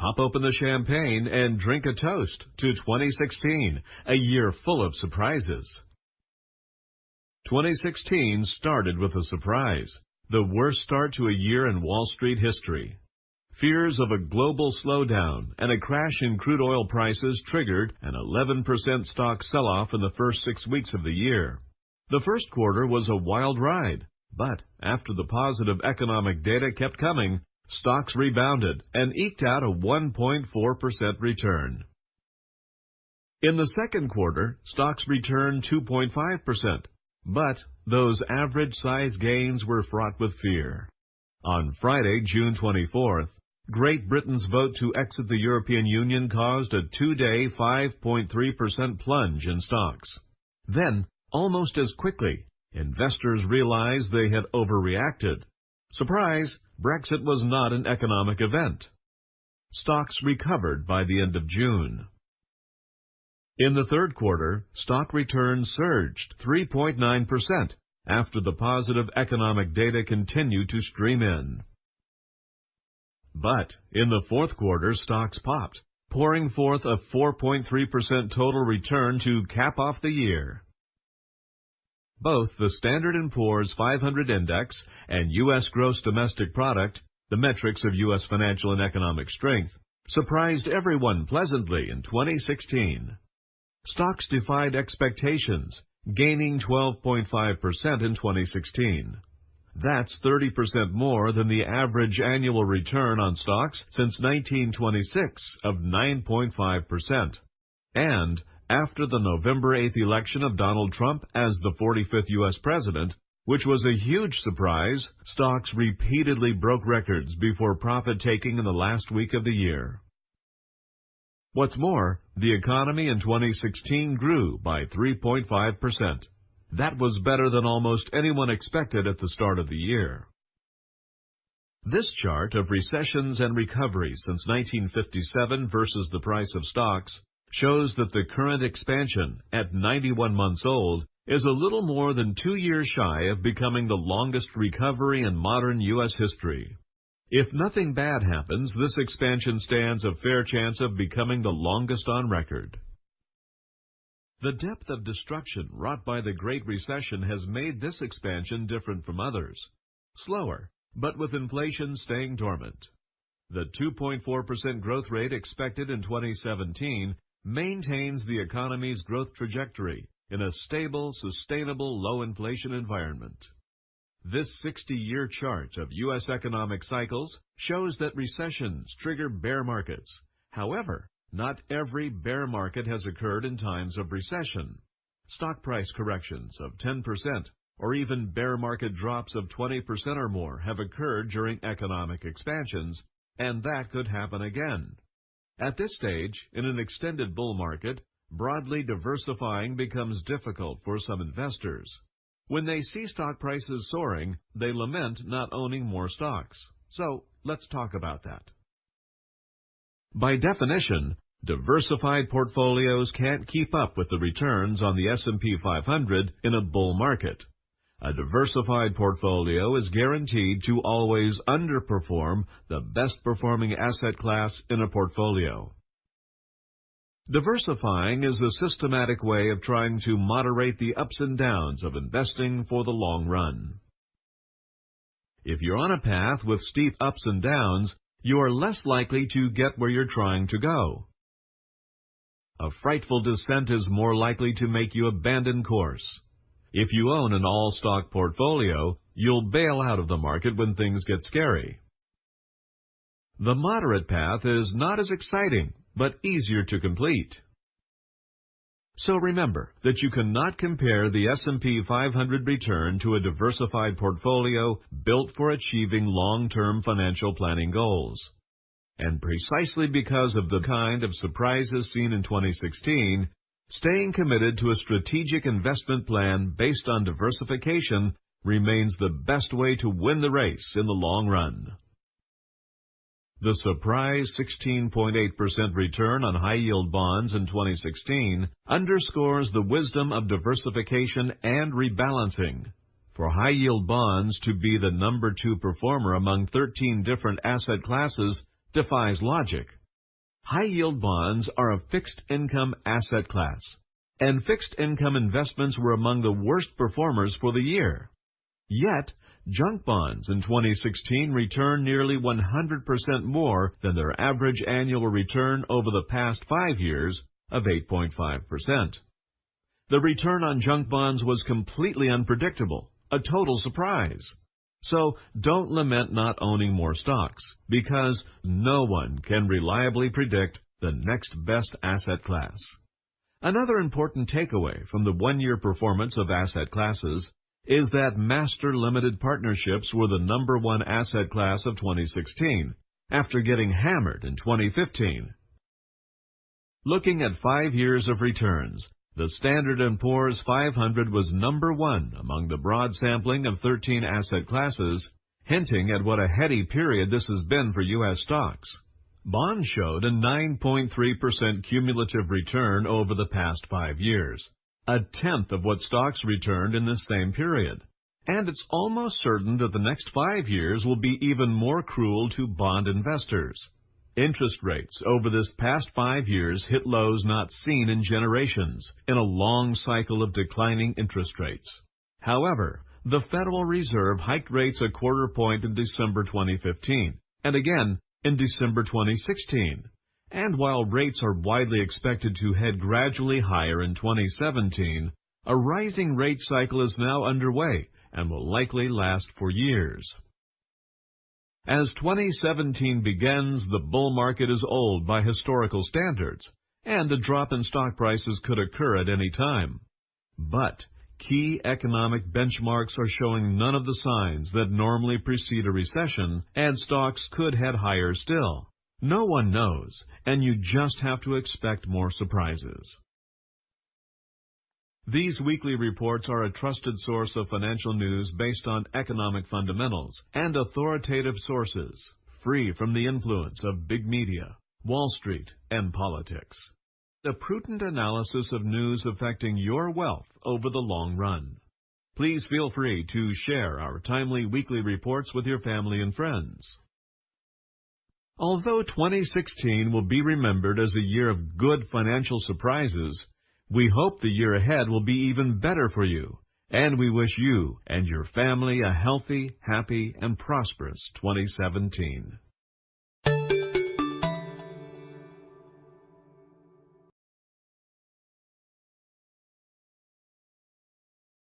pop open the champagne and drink a toast to 2016, a year full of surprises. 2016 started with a surprise, the worst start to a year in Wall Street history. Fears of a global slowdown and a crash in crude oil prices triggered an 11% stock sell-off in the first 6 weeks of the year. The first quarter was a wild ride, but after the positive economic data kept coming, stocks rebounded and eked out a 1.4% return. In the second quarter, stocks returned 2.5%, but those average-size gains were fraught with fear. On Friday, June 24th, Great Britain's vote to exit the European Union caused a two-day 5.3% plunge in stocks. Then, almost as quickly, investors realized they had overreacted. Surprise, Brexit was not an economic event. Stocks recovered by the end of June. In the third quarter, stock returns surged 3.9% after the positive economic data continued to stream in. But in the fourth quarter, stocks popped, pouring forth a 4.3% total return to cap off the year. Both the Standard & Poor's 500 Index and U.S. Gross Domestic Product, the metrics of U.S. financial and economic strength, surprised everyone pleasantly in 2016. Stocks defied expectations, gaining 12.5% in 2016. That's 30% more than the average annual return on stocks since 1926 of 9.5%. And after the November 8th election of Donald Trump as the 45th U.S. president, which was a huge surprise, stocks repeatedly broke records before profit-taking in the last week of the year. What's more, the economy in 2016 grew by 3.5%. That was better than almost anyone expected at the start of the year. This chart of recessions and recoveries since 1957 versus the price of stocks shows that the current expansion, at 91 months old, is a little more than 2 years shy of becoming the longest recovery in modern U.S. history. If nothing bad happens, this expansion stands a fair chance of becoming the longest on record. The depth of destruction wrought by the Great Recession has made this expansion different from others. Slower, but with inflation staying dormant. The 2.4% growth rate expected in 2017 maintains the economy's growth trajectory in a stable, sustainable, low-inflation environment. This 60-year chart of U.S. economic cycles shows that recessions trigger bear markets. However, not every bear market has occurred in times of recession. Stock price corrections of 10% or even bear market drops of 20% or more have occurred during economic expansions, and that could happen again. At this stage, in an extended bull market, broadly diversifying becomes difficult for some investors. When they see stock prices soaring, they lament not owning more stocks. So, let's talk about that. By definition, diversified portfolios can't keep up with the returns on the S&P 500 in a bull market. A diversified portfolio is guaranteed to always underperform the best-performing asset class in a portfolio. Diversifying is the systematic way of trying to moderate the ups and downs of investing for the long run. If you're on a path with steep ups and downs, you are less likely to get where you're trying to go. A frightful descent is more likely to make you abandon course. If you own an all-stock portfolio, you'll bail out of the market when things get scary. The moderate path is not as exciting, but easier to complete. So remember that you cannot compare the S&P 500 return to a diversified portfolio built for achieving long-term financial planning goals. And precisely because of the kind of surprises seen in 2016, staying committed to a strategic investment plan based on diversification remains the best way to win the race in the long run. The surprise 16.8% return on high-yield bonds in 2016 underscores the wisdom of diversification and rebalancing. For high-yield bonds to be the number 2 performer among 13 different asset classes defies logic. High-yield bonds are a fixed-income asset class, and fixed-income investments were among the worst performers for the year. Yet, junk bonds in 2016 returned nearly 100% more than their average annual return over the past 5 years of 8.5%. The return on junk bonds was completely unpredictable, a total surprise. So don't lament not owning more stocks, because no one can reliably predict the next best asset class. Another important takeaway from the one-year performance of asset classes is that master limited partnerships were the #1 asset class of 2016, after getting hammered in 2015. Looking at 5 years of returns, the Standard & Poor's 500 was #1 among the broad sampling of 13 asset classes, hinting at what a heady period this has been for U.S. stocks. Bonds showed a 9.3% cumulative return over the past 5 years, a tenth of what stocks returned in the same period. And it's almost certain that the next 5 years will be even more cruel to bond investors. Interest rates over this past 5 years hit lows not seen in generations in a long cycle of declining interest rates. However, the Federal Reserve hiked rates a quarter point in December 2015 and again in December 2016. And while rates are widely expected to head gradually higher in 2017, a rising rate cycle is now underway and will likely last for years. As 2017 begins, the bull market is old by historical standards, and a drop in stock prices could occur at any time. But key economic benchmarks are showing none of the signs that normally precede a recession, and stocks could head higher still. No one knows, and you just have to expect more surprises. These weekly reports are a trusted source of financial news based on economic fundamentals and authoritative sources, free from the influence of big media, Wall Street, and politics. A prudent analysis of news affecting your wealth over the long run. Please feel free to share our timely weekly reports with your family and friends. Although 2016 will be remembered as a year of good financial surprises, we hope the year ahead will be even better for you, and we wish you and your family a healthy, happy, and prosperous 2017.